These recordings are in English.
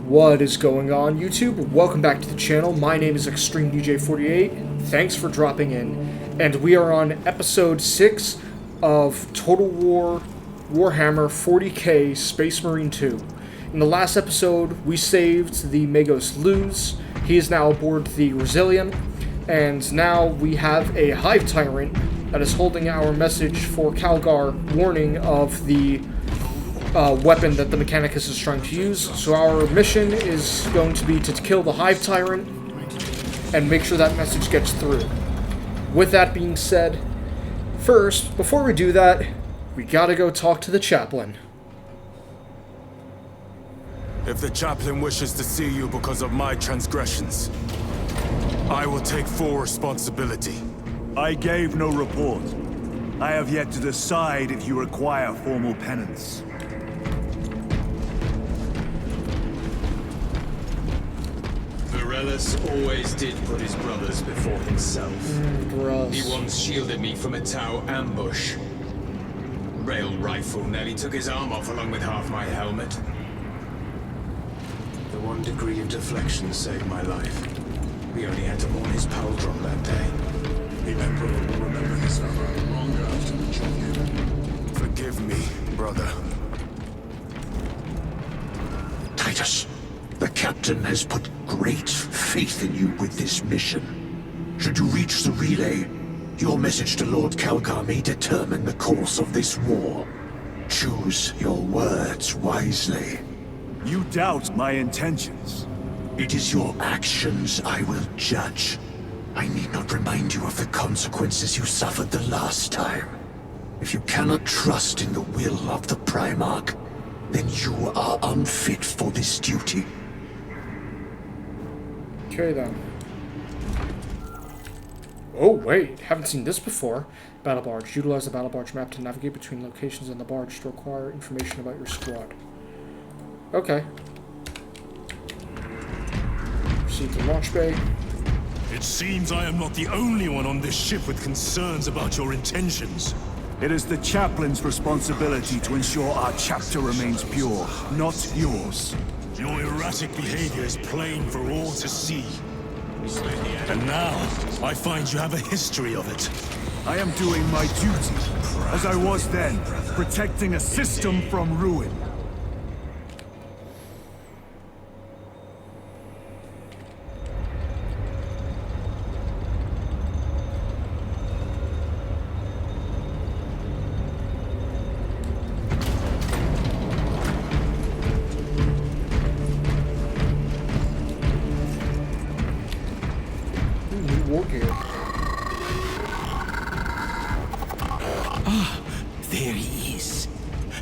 What is going on, YouTube? Welcome back to the channel. My name is ExtremeDJ48. Thanks for dropping in. And we are on episode 6 of Total War Warhammer 40k Space Marine 2. In the last episode, we saved the Morias Leuze. He is now aboard the Resilient. And now we have a Hive Tyrant that is holding our message for Calgar, warning of the weapon that the Mechanicus is trying to use. So our mission is going to be to kill the Hive Tyrant and make sure that message gets through. With that being said, first, before we do that, we gotta go talk to the chaplain. If the chaplain wishes to see you because of my transgressions, I will take full responsibility. I gave no report. I have yet to decide if you require formal penance. Varellus always did put his brothers before himself. He once shielded me from a Tau ambush. Rail rifle nearly took his arm off along with half my helmet. The 1 degree of deflection saved my life. We only had to mourn his pauldron that day. The Emperor will remember his valor long after the journey. Forgive me, brother. Titus, the captain has put great faith in you with this mission. Should you reach the relay, your message to Lord Calgar may determine the course of this war. Choose your words wisely. You doubt my intentions. It is your actions I will judge. I need not remind you of the consequences you suffered the last time. If you cannot trust in the will of the Primarch, then you are unfit for this duty. Okay then. Oh wait, haven't seen this before. Battlebarge. Utilize the battlebarge map to navigate between locations on the barge to acquire information about your squad. Okay. Proceed to launch bay. It seems I am not the only one on this ship with concerns about your intentions. It is the chaplain's responsibility to ensure our chapter remains pure, not yours. Your erratic behavior is plain for all to see. And now, I find you have a history of it. I am doing my duty, as I was then, protecting a system from ruin. There he is.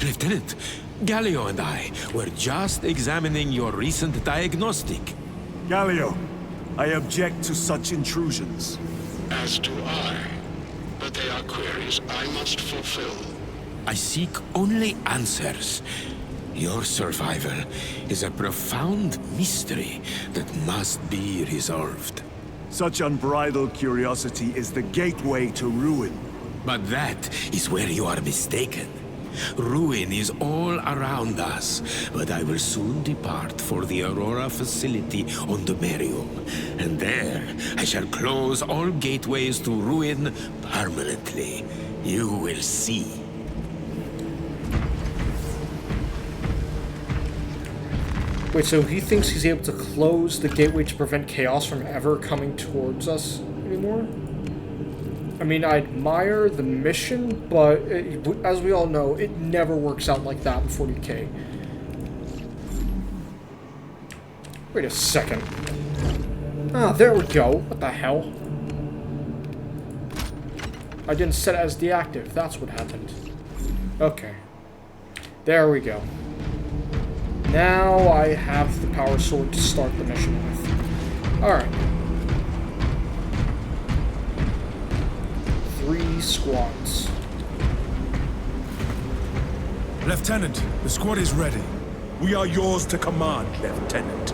Lieutenant, Galio and I were just examining your recent diagnostic. Galio, I object to such intrusions. As do I. But they are queries I must fulfill. I seek only answers. Your survival is a profound mystery that must be resolved. Such unbridled curiosity is the gateway to ruin. But that is where you are mistaken. Ruin is all around us, but I will soon depart for the Aurora facility on Demerium, and there I shall close all gateways to ruin permanently. You will see. Wait, so he thinks he's able to close the gateway to prevent chaos from ever coming towards us anymore? I mean, I admire the mission, but as we all know, it never works out like that in 40k. Wait a second. Ah, there we go. What the hell? I didn't set it as deactive. That's what happened. Okay. There we go. Now I have the power sword to start the mission with. Alright. 3 squads. Lieutenant, the squad is ready. We are yours to command, Lieutenant.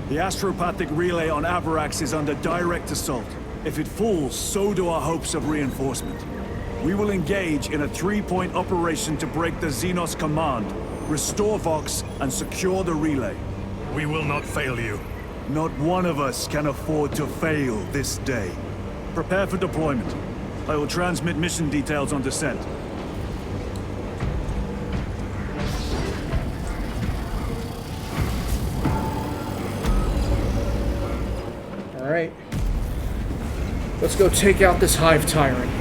The astropathic relay on Avarax is under direct assault. If it falls, so do our hopes of reinforcement. We will engage in a 3-point operation to break the Xenos command, restore Vox, and secure the relay. We will not fail you. Not one of us can afford to fail this day. Prepare for deployment. I will transmit mission details on descent. Alright. Let's go take out this hive tyrant.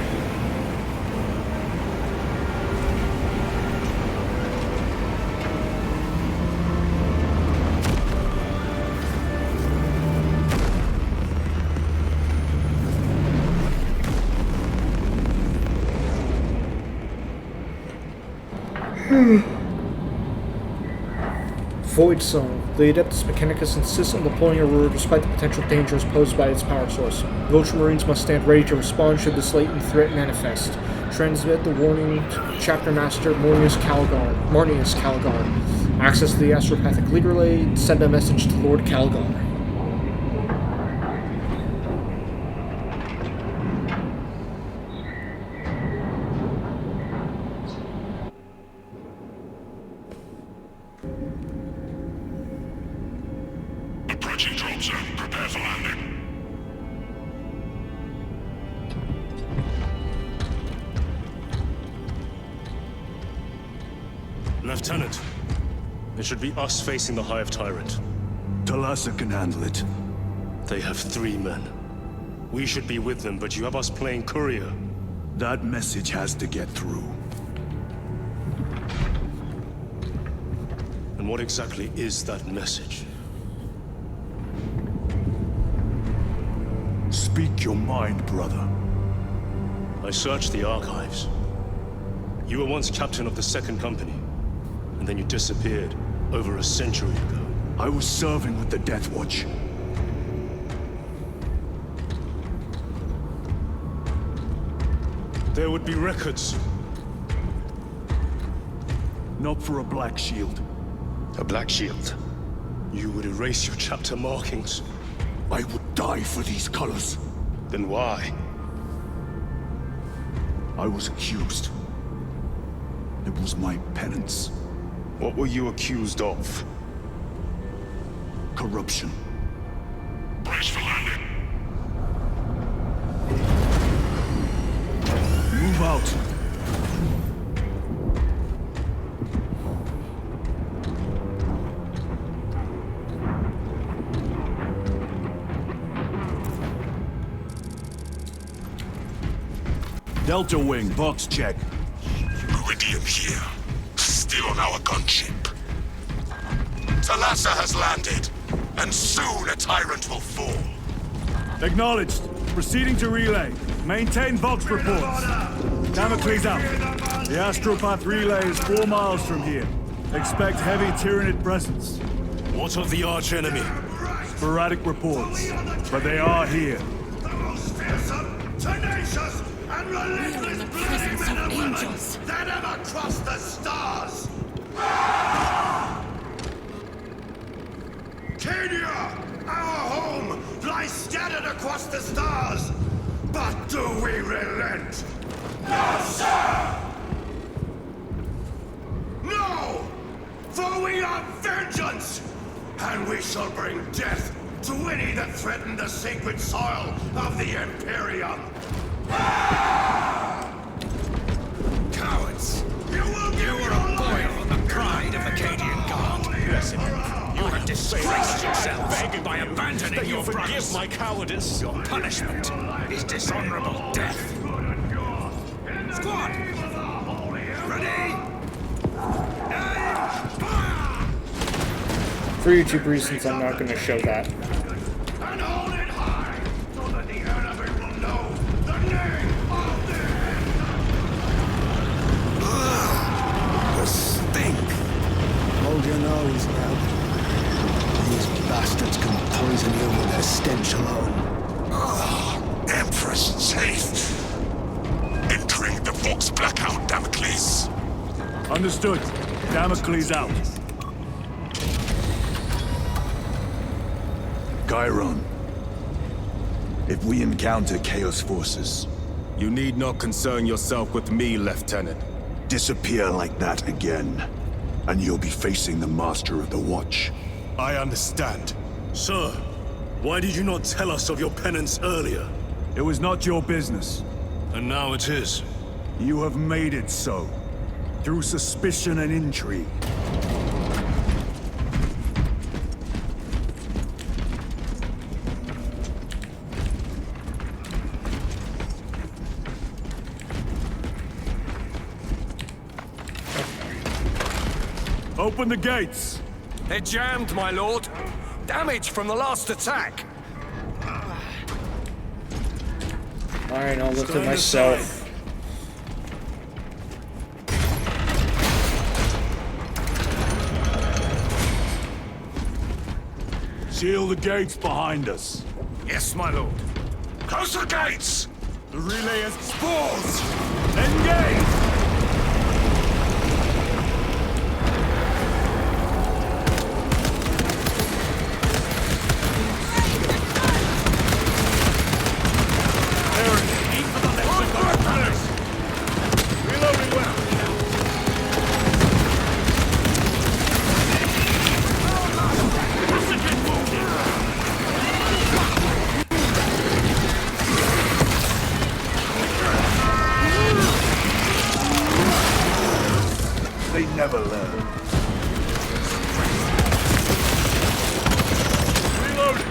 Void Zone. The Adeptus Mechanicus insists on deploying Aurora despite the potential dangers posed by its power source. Ultramarines must stand ready to respond should this latent threat manifest. Transmit the warning to Chapter Master Morias Calgar. Access the Astropathic Leader Relay. Send a message to Lord Calgar. Approaching drop zone. Prepare for landing. Lieutenant, it should be us facing the Hive Tyrant. Talassa can handle it. They have 3 men. We should be with them, but you have us playing courier. That message has to get through. And what exactly is that message? Speak your mind, brother. I searched the archives. You were once captain of the 2nd Company, and then you disappeared over a century ago. I was serving with the Death Watch. There would be records. Not for a Black Shield. A Black Shield? You would erase your chapter markings. I would die for these colors. Then why? I was accused. It was my penance. What were you accused of? Corruption. Brace for landing. Move out. Delta Wing, box check. Iridium here. Still on our gunship. Talassa has landed, and soon a tyrant will fall. Acknowledged. Proceeding to relay. Maintain Vox reports. Damocles out. The Astropath relay is 4 miles from here. Expect heavy Tyranid presence. What of the archenemy? Sporadic reports, but they are here. The most fearsome, tenacious, and relentless bloody men and women that ever crossed the stars! Cadia, our home, lies scattered across the stars. But do we relent? No, sir! No! For we are vengeance! And we shall bring death to any that threaten the sacred soil of the Imperium! Cowards! You will give your life on the pride of the Cadian Guard. Listen, You have disgraced yourselves by abandoning your brothers. my cowardice. Your punishment is dishonorable death. Squad! Ready? Aim! Fire! For YouTube reasons, I'm not going to show that. and hold it high so that the enemy will know the name of the The stink! Hold your nose, now. These bastards can poison you with their stench alone. Empress safe. Entering the Vox blackout, Damocles. Understood. Damocles out. Chiron. If we encounter Chaos forces, You need not concern yourself with me, Lieutenant. disappear like that again, and you'll be facing the Master of the Watch. I understand. Sir, why did you not tell us of your penance earlier? It was not your business. And now it is. You have made it so. Through suspicion and intrigue. Open the gates! They're jammed, my lord. Damage from the last attack. Alright, I'll lift it myself. Seal the gates behind us. Yes, my lord. Close the gates! The relay has spores! Engage! Never learn. Reloading.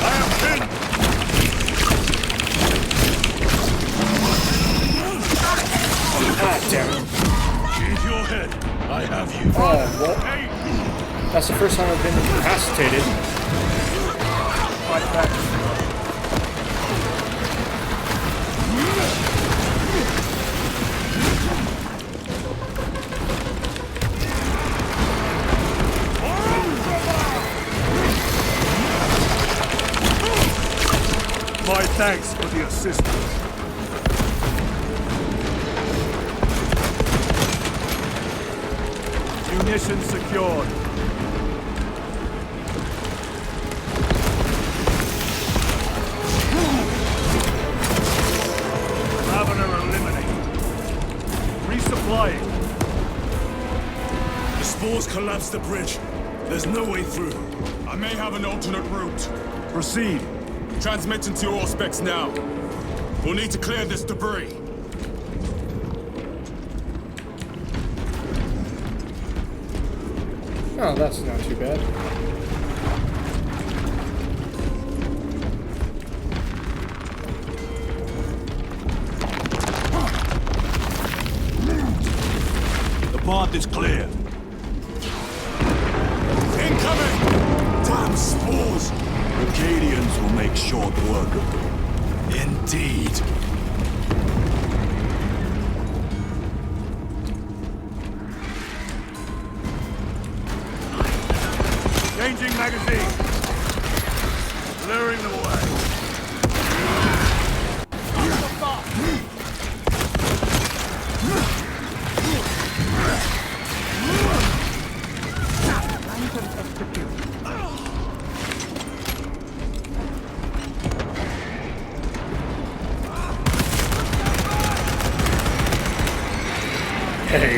I am pinned. Ah, damn it. Keep your head. I have you. Oh, well. That's the first time I've been incapacitated. Like that. My thanks for the assistance. Munitions secured. The spores collapsed the bridge. There's no way through. I may have an alternate route. Proceed. Transmitting to your specs now. We'll need to clear this debris. Oh, that's not too bad. The path is clear. Incoming! Damn spores! Acadians will make short work of them. Indeed. Changing magazine. Clearing the way.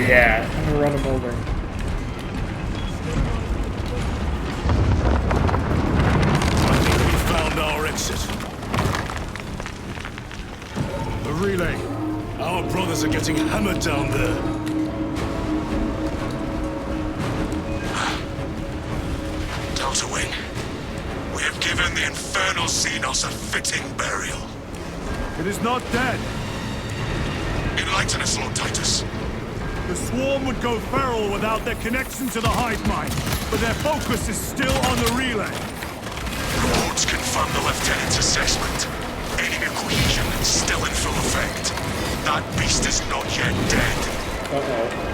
Yeah, I'm gonna run him over. I think we found our exit. The relay. Our brothers are getting hammered down there. Delta Wing, we have given the infernal Xenos a fitting burial. It is not dead. Enlighten us, Lord Titus. The swarm would go feral without their connection to the hive mind, but their focus is still on the relay. Reports confirm the Lieutenant's assessment. Enemy cohesion still in full effect. That beast is not yet dead.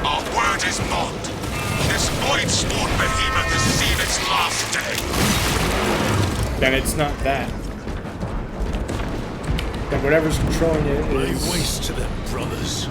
Our word is bond. This void-spawn behemoth has seen its last day. Then it's not that. Then whatever's controlling it Lay is... waste to them, brothers.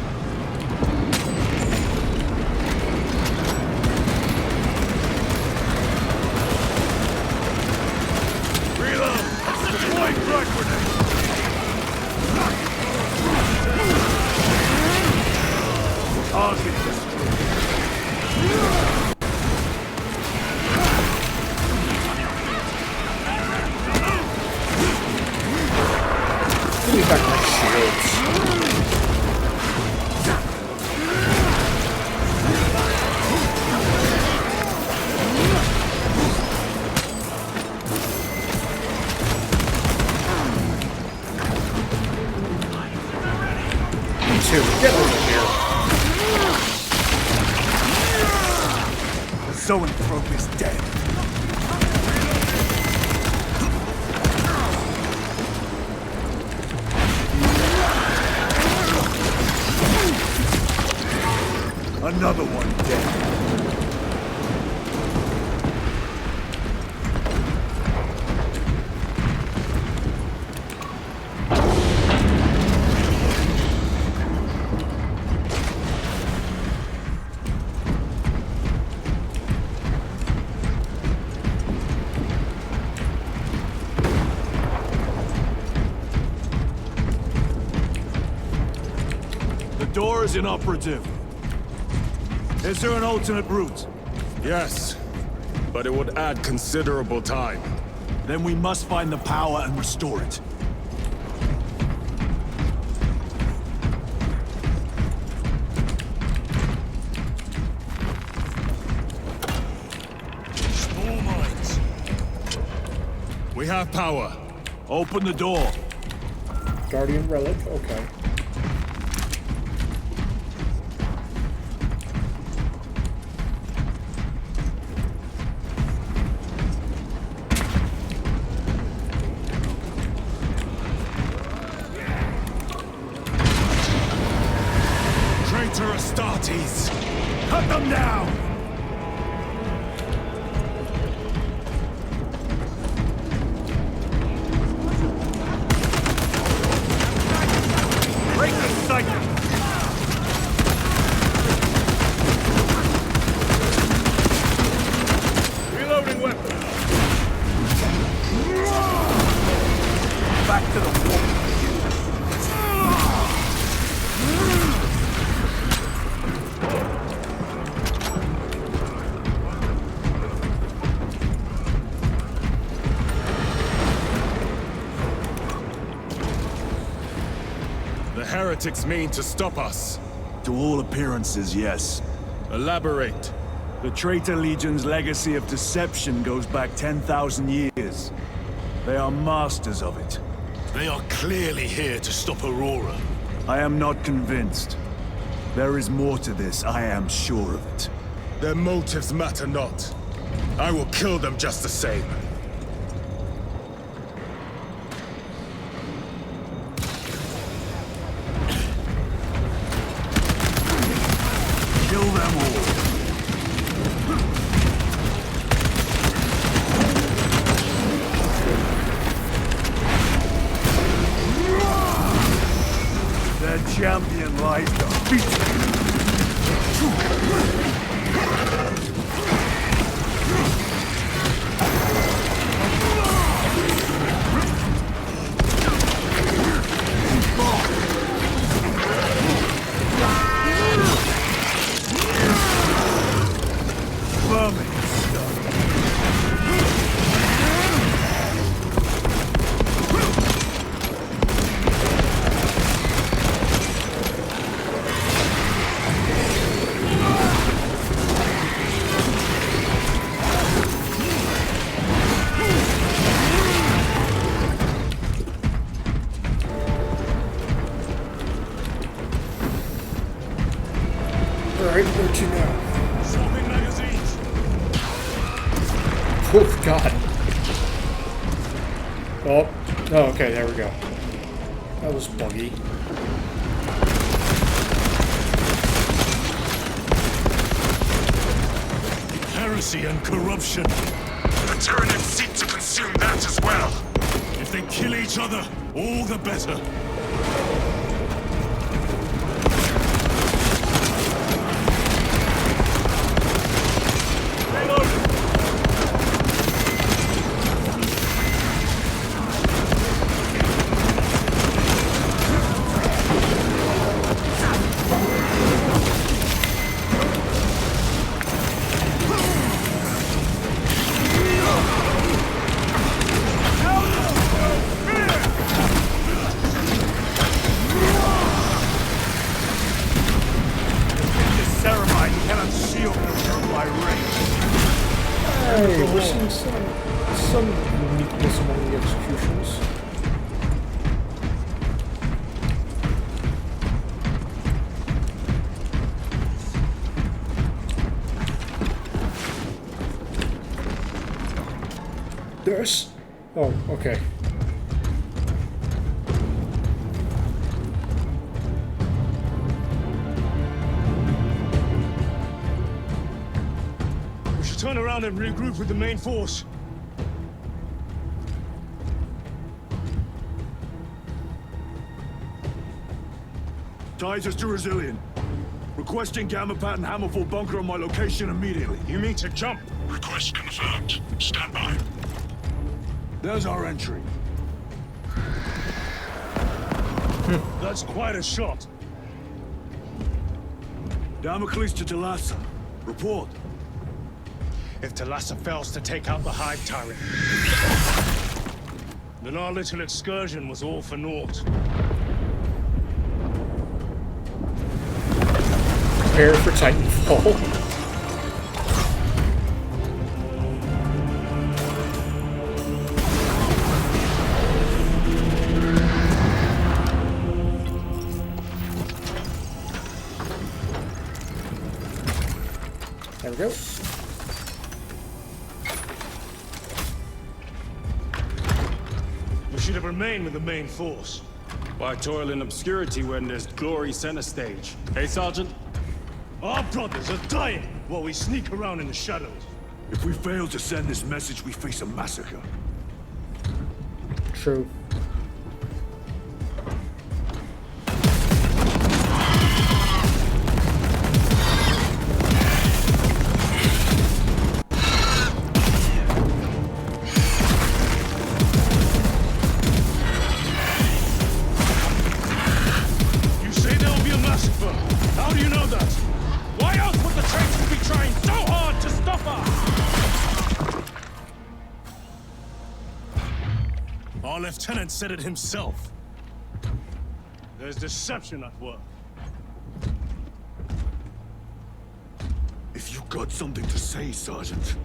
zoanthrope is dead. Another one dead. The door is inoperative. Is there an alternate route? Yes, but it would add considerable time. Then we must find the power and restore it. Small mines. We have power. Open the door. Guardian relic, okay. Traitor Astartes! Cut them down! Break the cycle! Reloading weapons! Back to the wall! The heretics mean to stop us. To all appearances, yes. Elaborate. The Traitor Legion's legacy of deception goes back 10,000 years. They are masters of it. They are clearly here to stop Aurora. I am not convinced. There is more to this, I am sure of it. Their motives matter not. I will kill them just the same. Kill them all. Their champion lies defeated. Alright, where'd you know? Swapping magazines. Oh, God. Oh, okay, there we go. That was buggy. Heresy and corruption. The Tyranids seek to consume that as well. If they kill each other, all the better. Hey, we're seeing some uniqueness among the executions. this. Oh, okay. We should turn around and regroup with the main force. Titus to Resilient. Requesting Gamma Pat and Hammerfall bunker on my location immediately. You mean to jump? Request confirmed. Stand by. There's our entry. That's quite a shot. Damocles to Talassa. Report. If Talassa fails to take out the Hive Tyrant, then our little excursion was all for naught. Prepare for Titanfall. There we go. We should have remained with the main force. Why toil in obscurity when there's glory center stage? Hey, Sergeant? Our brothers are dying while we sneak around in the shadows. If we fail to send this message, we face a massacre. True. You say there will be a massacre. How do you know that? Why else would the traitors be trying so hard to stop us? Our lieutenant said it himself. There's deception at work. If you got something to say, Sergeant.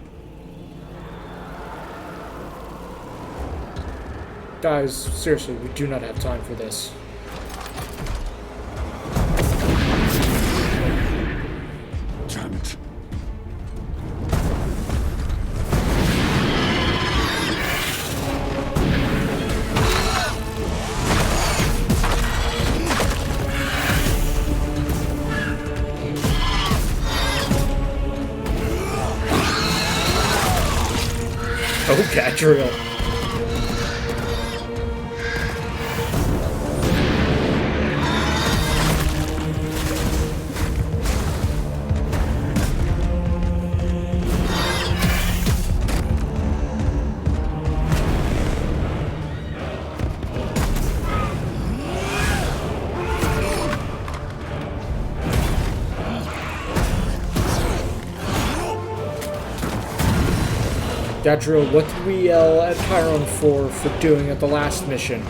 Guys, seriously, we do not have time for this. Damn it. Oh, Gadriel. Gadriel, what did we yell at Acheran for doing at the last mission?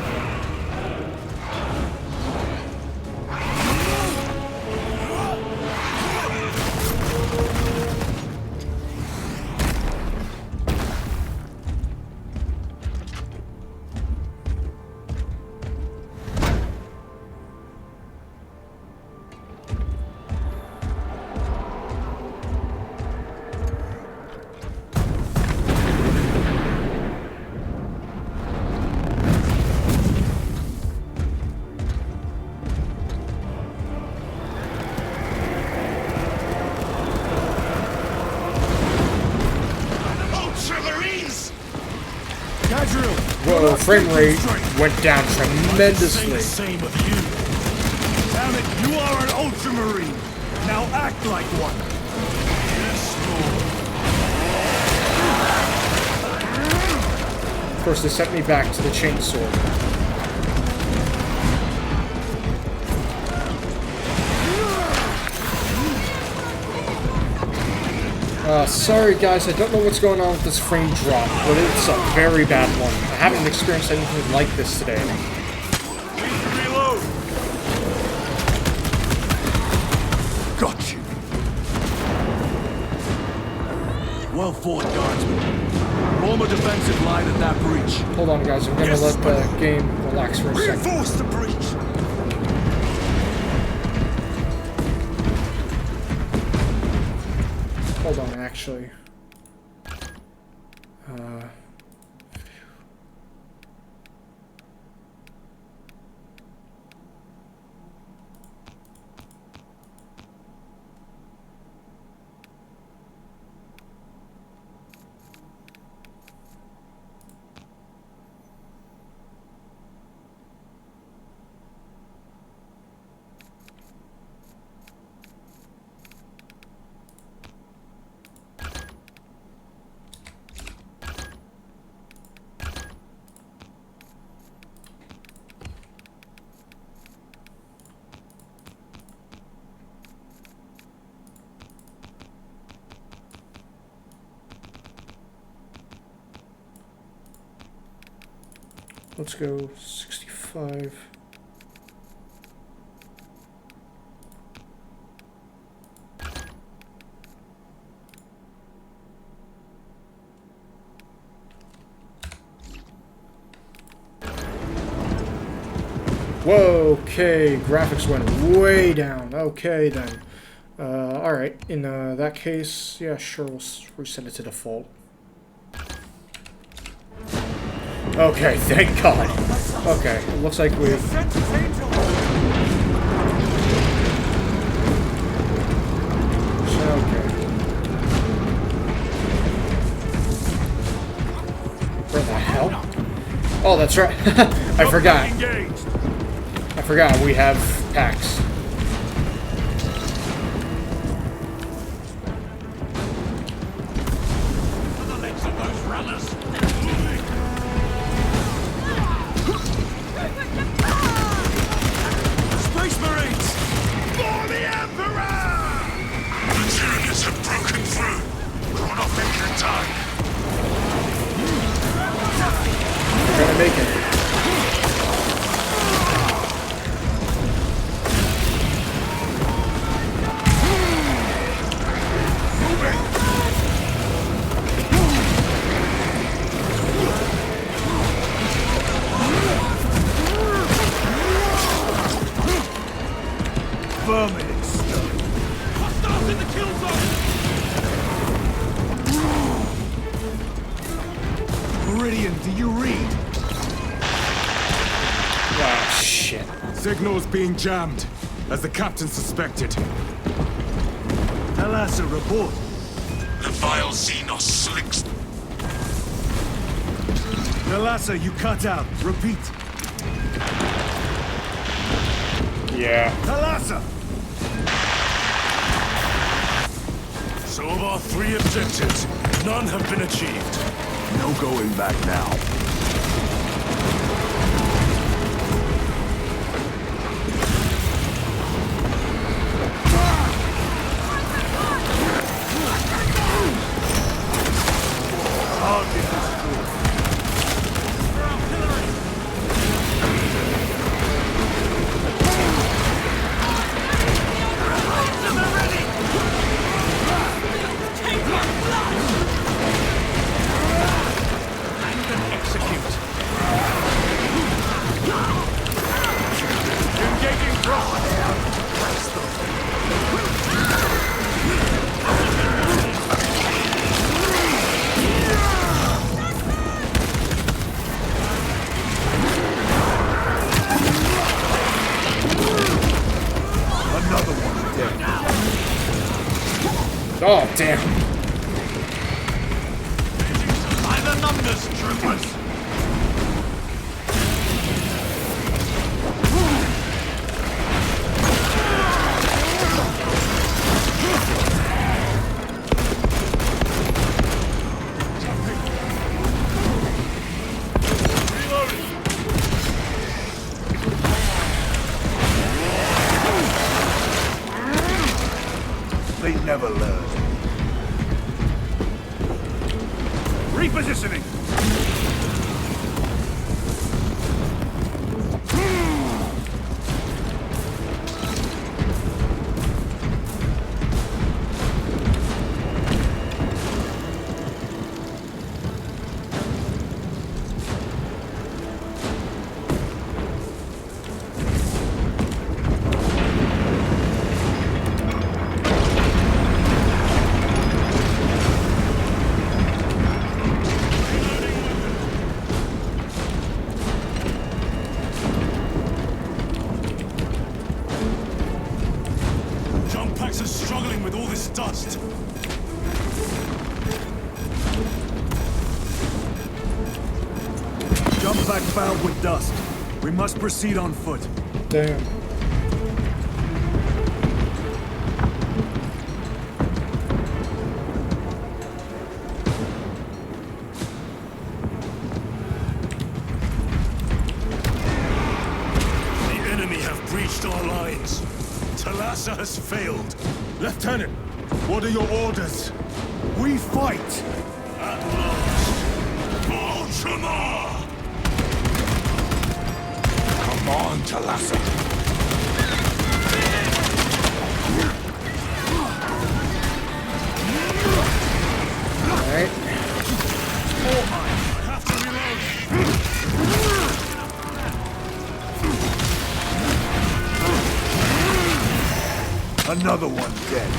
Whoa, frame rate went down tremendously. Same of you. Damn it, you are an Ultramarine. Now act like one. Of course, they sent me back to the chainsaw. Sorry guys, I don't know what's going on with this frame drop, but it's a very bad one. I haven't experienced anything like this today. Reload! Got you. Well fought, guardsman. Form a defensive line at that breach. Hold on guys, I'm gonna let the game relax for a second. Reinforce the breach! Hold on, actually. Let's go 65. Whoa, okay, graphics went way down. Okay, then. Alright, in that case, yeah, sure, we'll reset it to default. Okay, thank God. Okay, it looks like we... Okay. Where the hell? Oh, that's right. I forgot. I forgot we have packs. Signal's being jammed, as the captain suspected. Talassa, report. The vile Xenos slicks. Talassa, you cut out. Repeat. Yeah. Talassa! So of our 3 objectives, none have been achieved. No going back now. Oh, damn. By the numbers, troopers! They never learn. Repositioning! Fouled with dust. We must proceed on foot. Damn. The enemy have breached our lines. Talassa has failed. Lieutenant, what are your orders? We fight! At last. For Ultramar! On to Lhasa. Alright. I have to reload. Another one dead.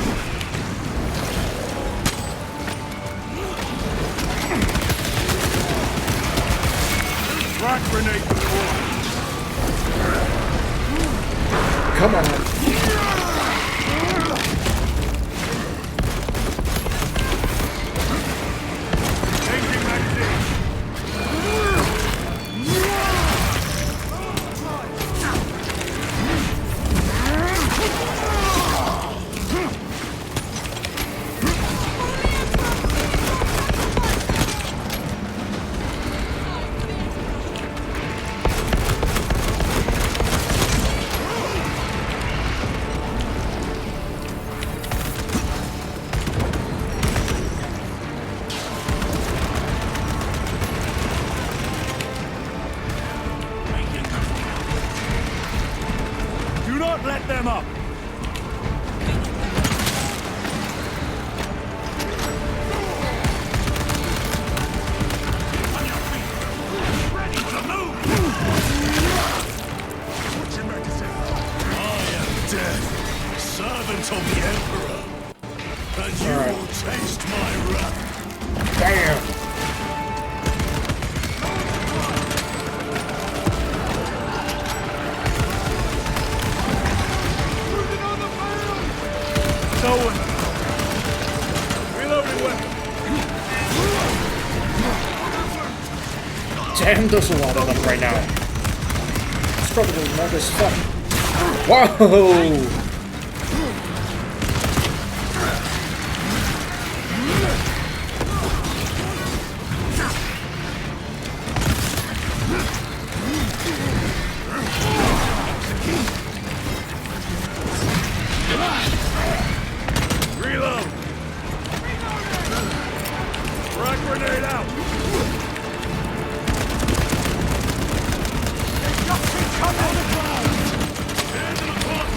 Rock grenade before. Come on. Changing magazine. Do not let them up. Servant of the Emperor, and you will taste my wrath. Damn. Going. Reloading weapon. Damn, there's a lot of them right now. Struggle with all this stuff. Whoa! Reload. Rock grenade out.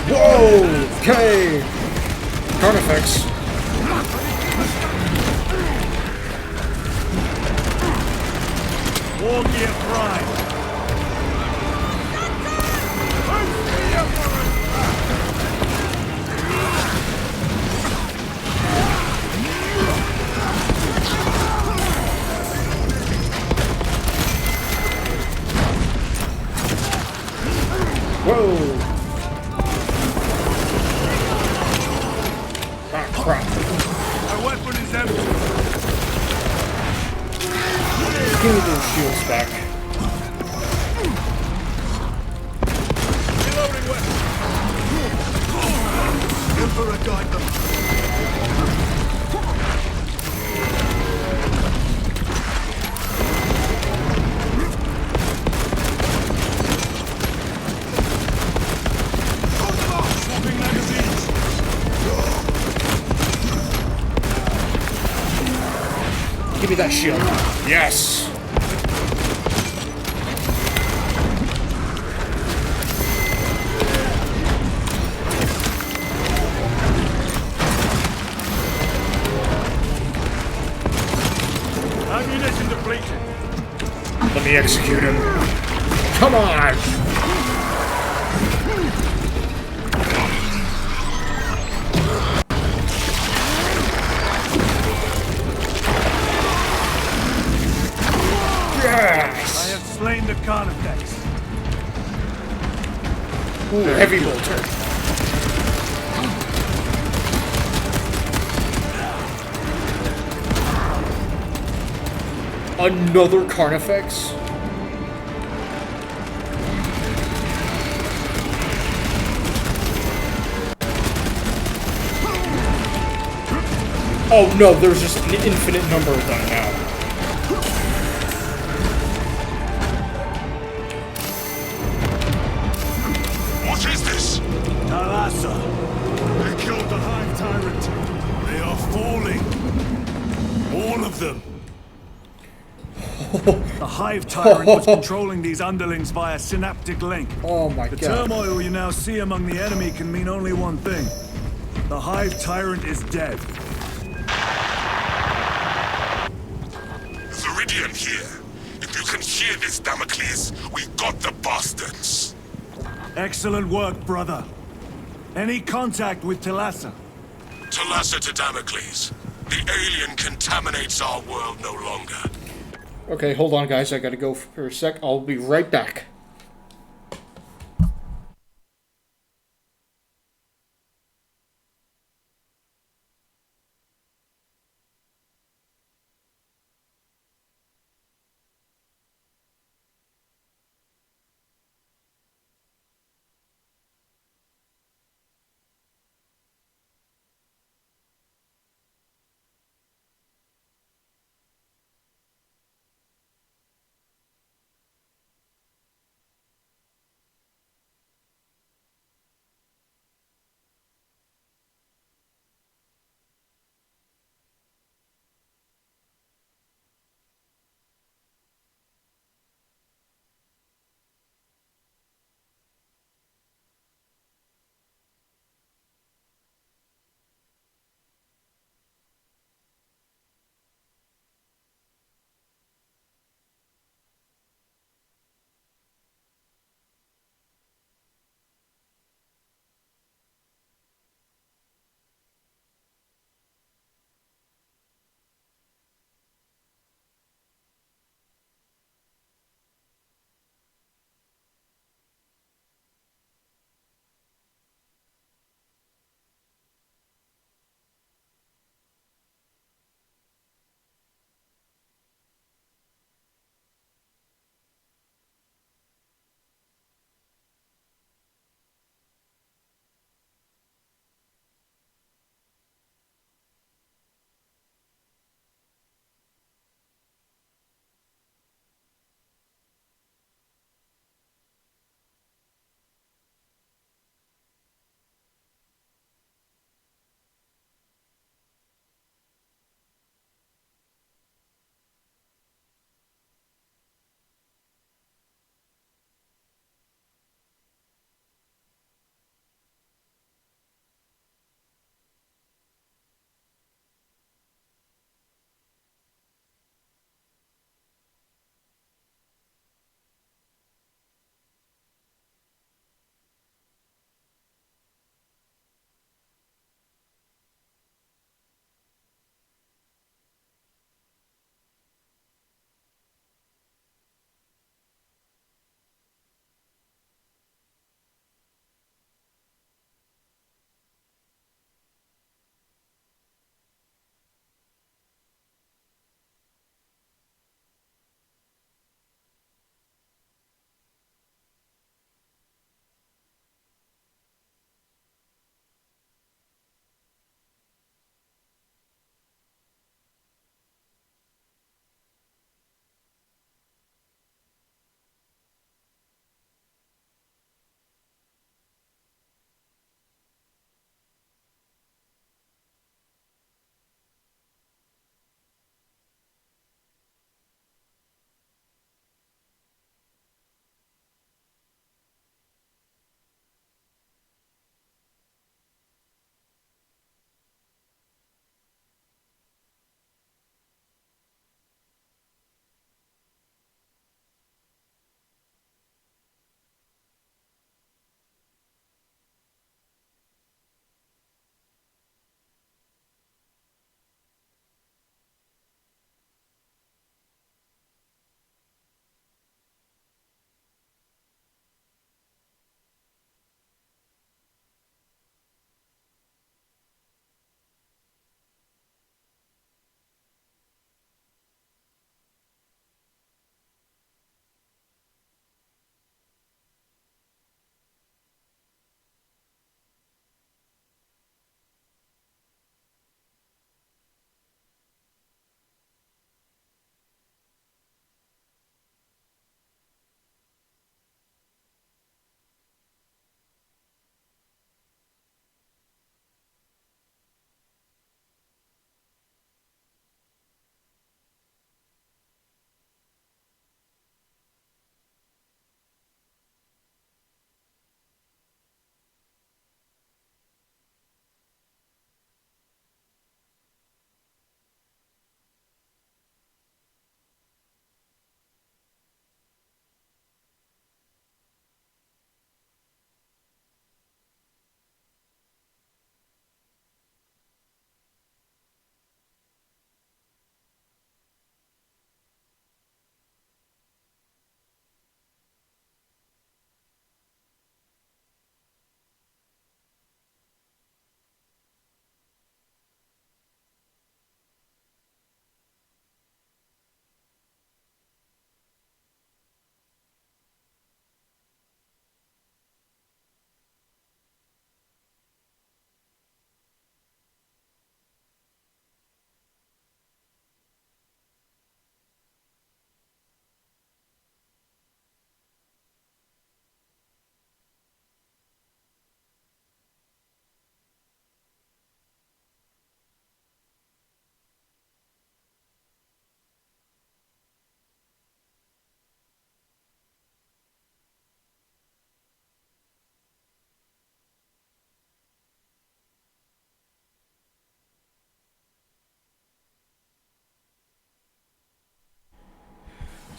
Whoa! Okay! Carnifex. War gear prime. Whoa! Ah, crap. My weapon is empty. Give me those shields back. Reloading weapon. Emperor guide them. Swapping magazines. Give me that shield. Yes! Ammunition depleted. Let me execute him. Come on! Yes! I have slain the Carnifex. Ooh, heavy bolter. Another Carnifex? Oh no, there's just an infinite number of them now. What is this? Talassa. They killed the Hive Tyrant. They are falling. All of them. The Hive Tyrant was controlling these underlings via synaptic link. Oh my The god. turmoil you now see among the enemy can mean only one thing. The Hive Tyrant is dead. Viridian here. If you can hear this, Damocles, we got the bastards. Excellent work, brother. Any contact with Thalassa? Thalassa to Damocles. The alien contaminates our world no longer. Okay, hold on, guys. I gotta go for a sec. I'll be right back.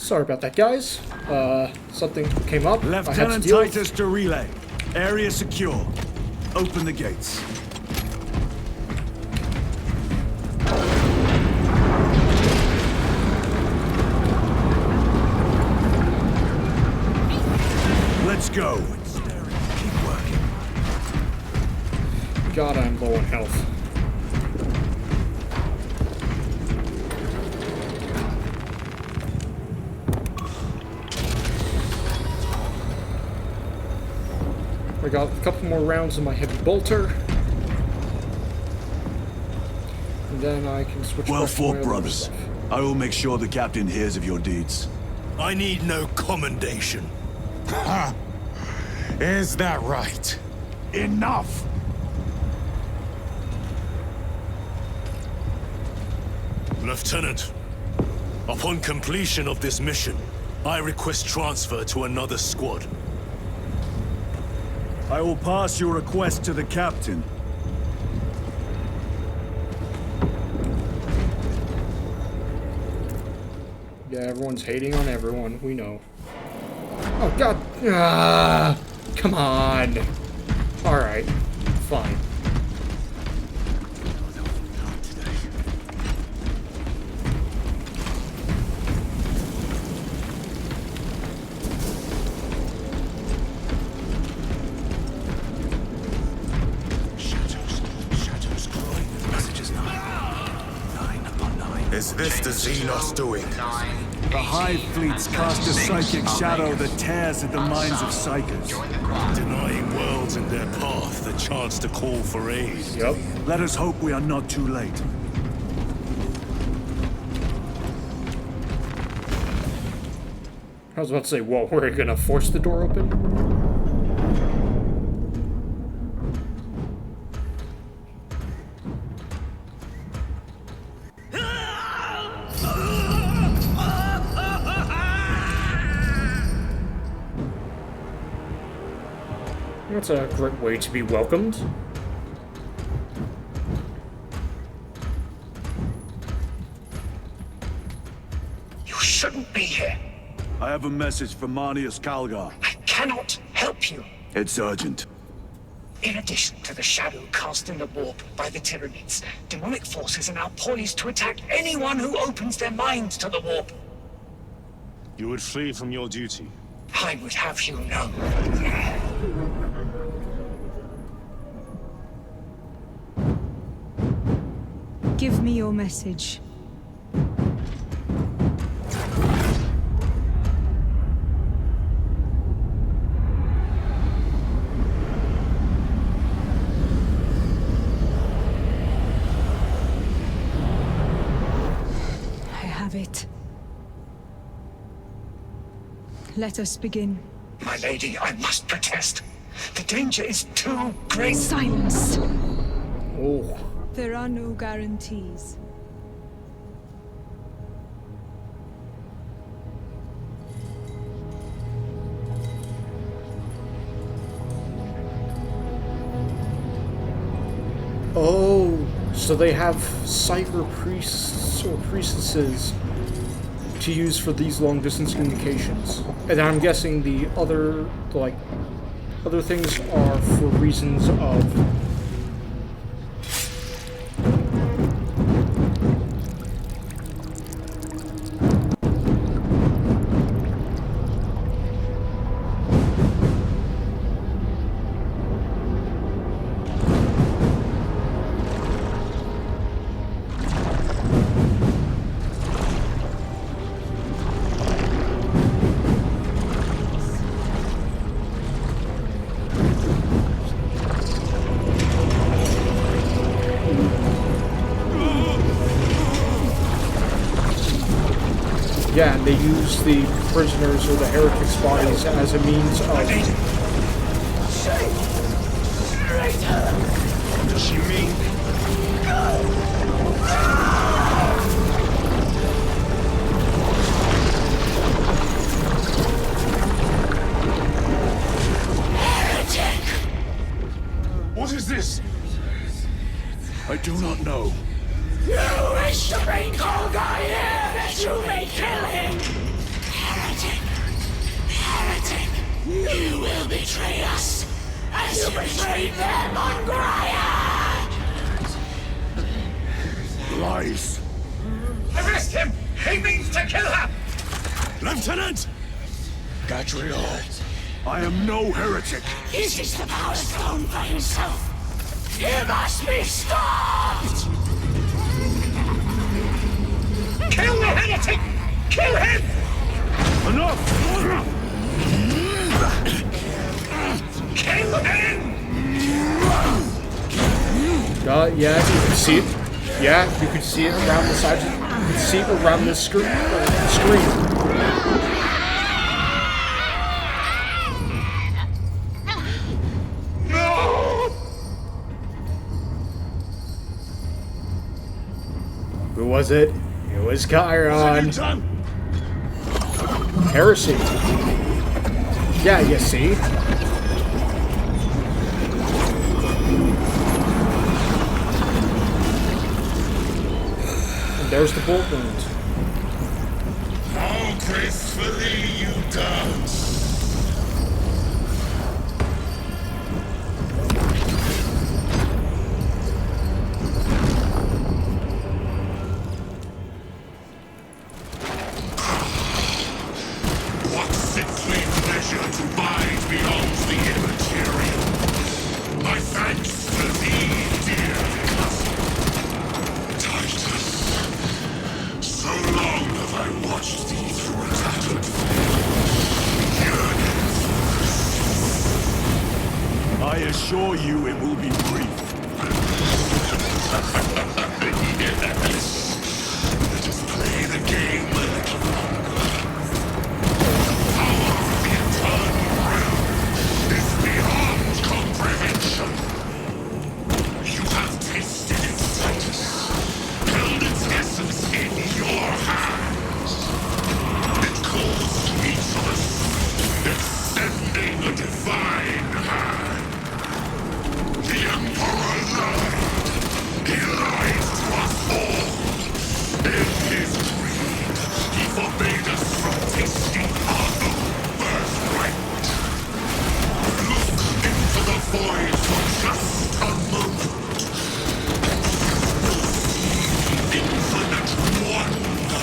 Sorry about that, guys. Something came up. Lieutenant Titus to relay. Area secure. Open the gates. Let's go. Keep working. God, I'm low on health. I got a couple more rounds in my heavy bolter. And then I can switch Well back to my fought, other brothers. stuff. I will make sure the captain hears of your deeds. I need no commendation. Is that right? Enough! Lieutenant, upon completion of this mission, I request transfer to another squad. I will pass your request to the captain. Yeah, everyone's hating on everyone. We know. Oh, God. Ah, come on. Alright. Fine. Is this the Xenos doing? The Hive fleets cast a psychic shadow that tears at the minds of psychers. Denying worlds in their path the chance to call for aid. Yep. Let us hope we are not too late. I was about to say, whoa, we're gonna force the door open? That's a great way to be welcomed. You shouldn't be here. I have a message from Morias Calgar. I cannot help you. It's urgent. In addition to the shadow cast in the warp by the Tyranids, demonic forces are now poised to attack anyone who opens their minds to the warp. You would flee from your duty. I would have you know. Give me your message. I have it. Let us begin. My lady, I must protest. The danger is too great. Silence! Oh. There are no guarantees. Oh, so they have cyber priests or priestesses to use for these long-distance communications. And I'm guessing the other, other things are for reasons of... Yeah, and they use the prisoners or the heretics' bodies as a means of... What does she mean? Heretic! What is this? I do not know. You wish to bring Calgar here that you may kill him! You will betray us, as you betrayed them on Graya! Lies. Arrest him! He means to kill her! Lieutenant! Gadriel. I am no heretic. This is the power throne for himself. You must be stopped! Kill the heretic! Kill him! Enough! Kill him! Yeah, you can see it. Yeah, you can see it around the sides. You can see it around the screen. Who was it? It was Acheran. Heresy. Yeah, you see? And there's the bolt wound. How gracefully you dance! What sickly pleasure to bide beyond the immaterial! My thanks to thee, dear cousin. Titus, so long have I watched thee through a tattered flame, yearning for I assure you it will be brief. yes. Let us play the game a little longer. Power of the eternal realm is beyond comprehension. You have tasted its Titus, held its essence in your hands. It calls to each of us, extending a divine hand. The Emperor lied. He lied to us all. In his greed, he forbade us from tasting our own birthright. Look into the void for just a moment. You will see infinite wonder.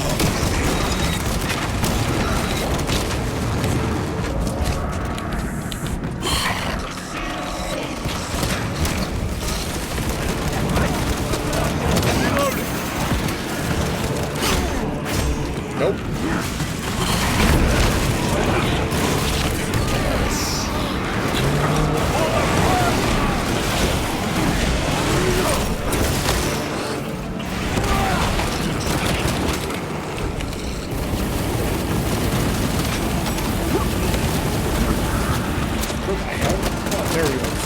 Nope. What the hell? Oh, there he goes.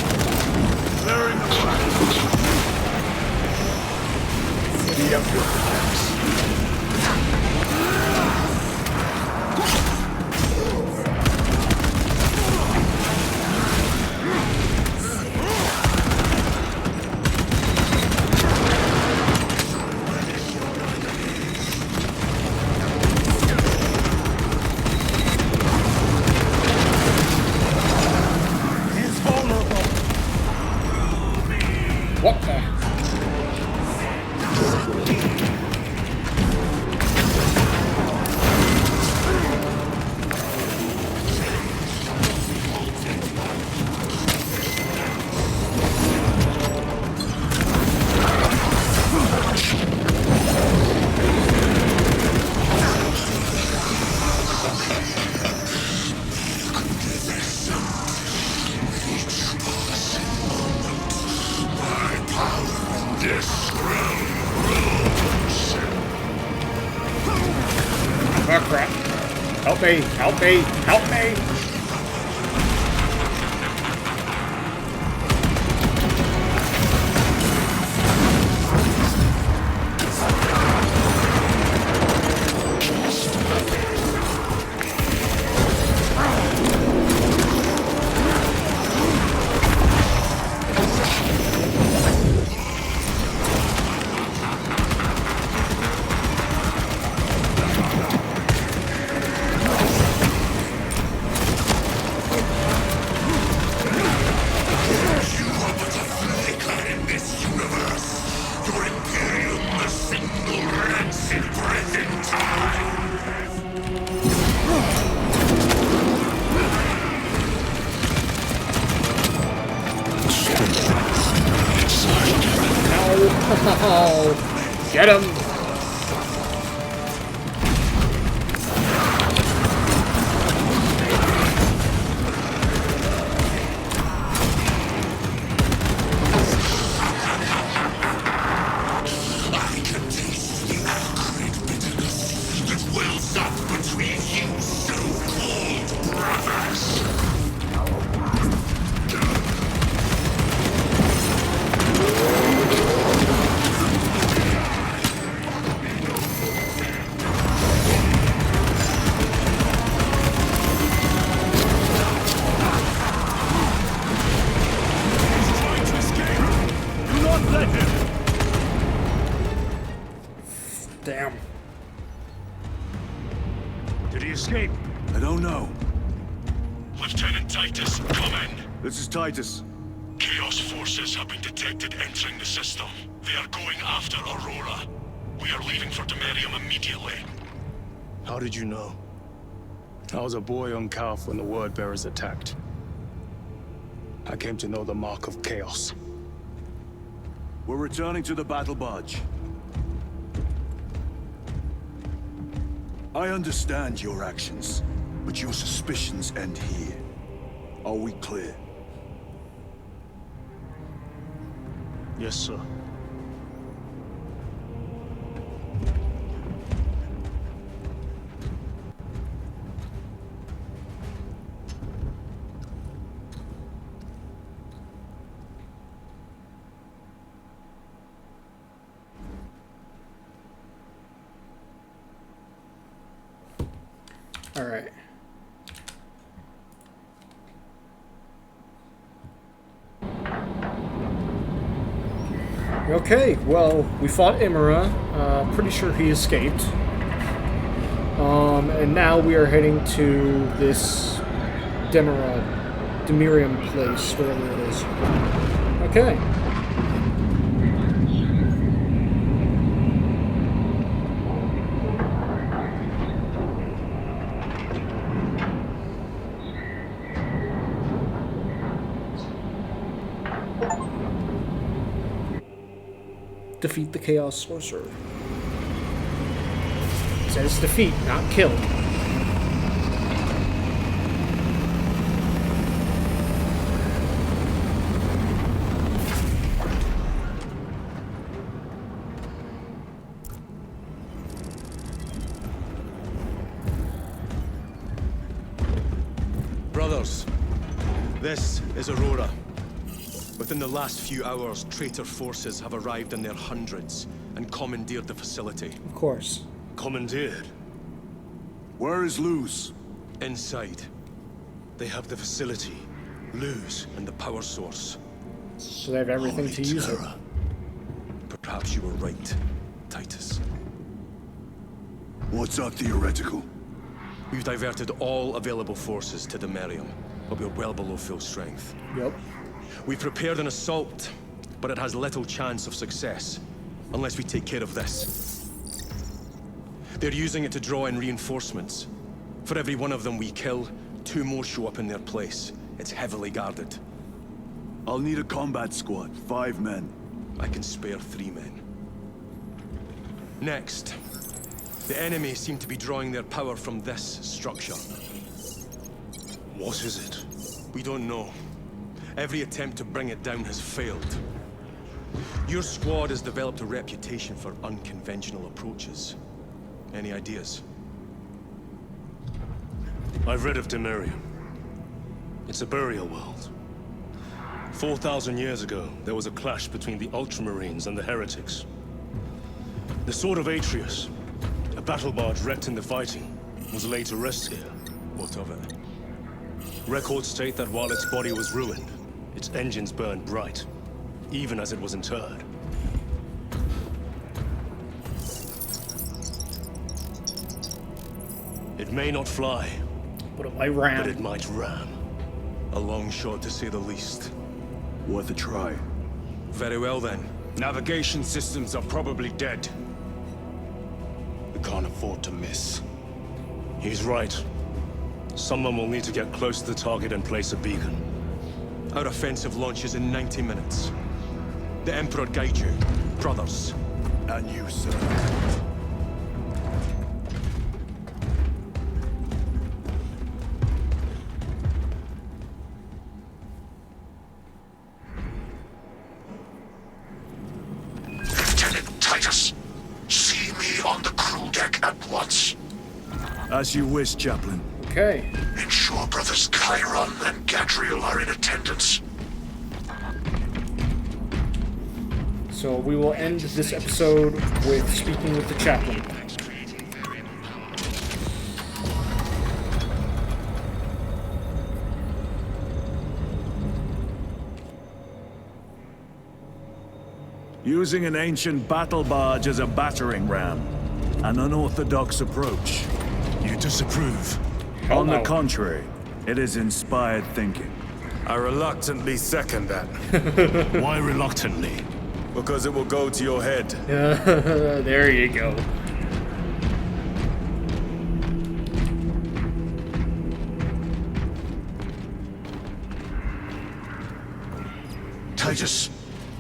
Clearing the way. Speed up your attacks. He's vulnerable. What the? This realm will Help me! Help me! Help me! Oh, get him! I can taste the acrid bitterness that wells up between you so-called brothers. Damn. Did he escape? I don't know. Lieutenant Titus, come in. This is Titus. Chaos forces have been detected entering the system. They are going after Aurora. We are leaving for Demerium immediately. How did you know? I was a boy on Calf when the Word Bearers attacked. I came to know the mark of chaos. We're returning to the battlebarge. I understand your actions, but your suspicions end here. Are we clear? Yes, sir. All right. Okay, well, we fought Imra. Pretty sure he escaped. And now we are heading to this Demerium place, wherever it is. Okay. Defeat the Chaos Sorcerer. It says defeat, not kill. Brothers, this is Aurora. Within the last few hours, traitor forces have arrived in their hundreds and commandeered the facility. Of course. Commandeered? Where is Leuze? Inside. They have the facility, Leuze, and the power source. So they have everything to use it. Perhaps you were right, Titus. What's up, theoretical? We've diverted all available forces to Demerium, but we're well below full strength. Yep. We've prepared an assault, but it has little chance of success, unless we take care of this. They're using it to draw in reinforcements. For every one of them we kill, 2 more show up in their place. It's heavily guarded. I'll need a combat squad, 5 men. I can spare 3 men. Next, the enemy seem to be drawing their power from this structure. What is it? We don't know. Every attempt to bring it down has failed. Your squad has developed a reputation for unconventional approaches. Any ideas? I've read of Demerium. It's a burial world. 4,000 years ago, there was a clash between the Ultramarines and the Heretics. The Sword of Atreus, a battle barge wrecked in the fighting, was laid to rest here. What of it? Records state that while its body was ruined, its engines burned bright, even as it was interred. It may not fly, But it might ram. but it might ram. A long shot, to say the least. Worth a try. Very well then. Navigation systems are probably dead. We can't afford to miss. He's right. Someone will need to get close to the target and place a beacon. Our offensive launches in 90 minutes. The Emperor guide you, brothers. And you, sir. Lieutenant Titus, see me on the crew deck at once. As you wish, Chaplain. Okay. Ensure brothers Chiron and Gadriel are in attendance. So we will end this episode with speaking with the chaplain. Using an ancient battle barge as a battering ram. An unorthodox approach. You disapprove? Hell On no. the contrary, it is inspired thinking. I reluctantly second that, Why reluctantly? because it will go to your head. There you go. Titus,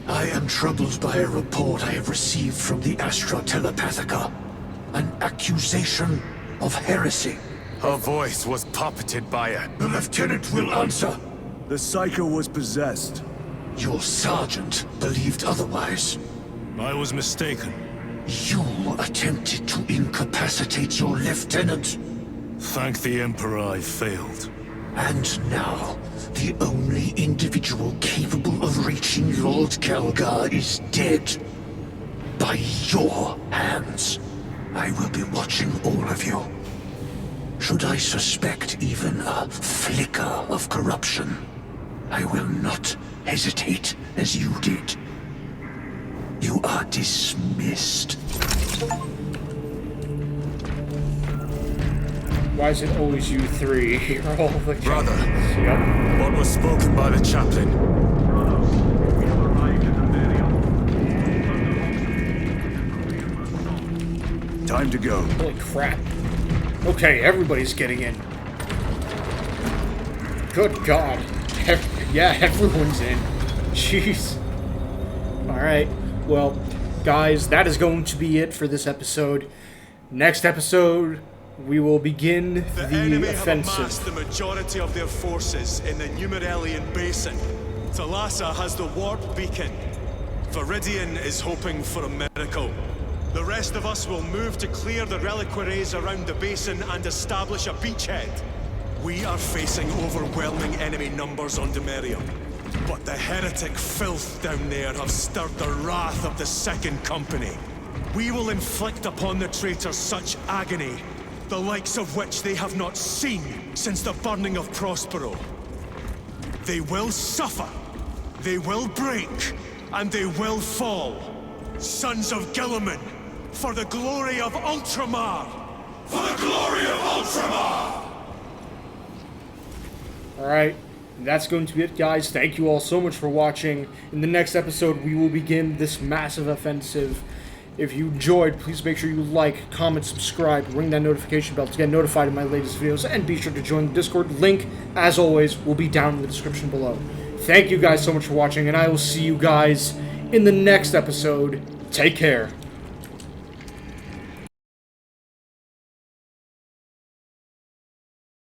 I am troubled by a report I have received from the Astra Telepathica. An accusation of heresy. Her voice was puppeted by a... The lieutenant will answer. The Psycho was possessed. Your sergeant believed otherwise. I was mistaken. You attempted to incapacitate your lieutenant. Thank the Emperor I failed. And now, the only individual capable of reaching Lord Calgar is dead. By your hands. I will be watching all of you. Should I suspect even a flicker of corruption, I will not hesitate as you did. You are dismissed. Why is it always you three? You're all the Brother. Yep. What was spoken by the chaplain? Time to go. Holy crap. Okay, everybody's getting in. Good God. Yeah, everyone's in. Jeez. Alright, well, guys, that is going to be it for this episode. Next episode, we will begin The the enemy have offensive. amassed the majority of their forces in the Numeralian Basin. Thalassa has the warp beacon. Viridian is hoping for a miracle. The rest of us will move to clear the reliquaries around the basin and establish a beachhead. We are facing overwhelming enemy numbers on Demerium. But the heretic filth down there have stirred the wrath of the Second Company. We will inflict upon the traitors such agony, the likes of which they have not seen since the burning of Prospero. They will suffer, they will break, and they will fall. Sons of Gilliman, for the glory of Ultramar! For the glory of Ultramar! Alright, that's going to be it, guys. Thank you all so much for watching. In the next episode, we will begin this massive offensive. If you enjoyed, please make sure you like, comment, subscribe, ring that notification bell to get notified of my latest videos, and be sure to join the Discord. Link, as always, will be down in the description below. Thank you guys so much for watching, and I will see you guys in the next episode. Take care.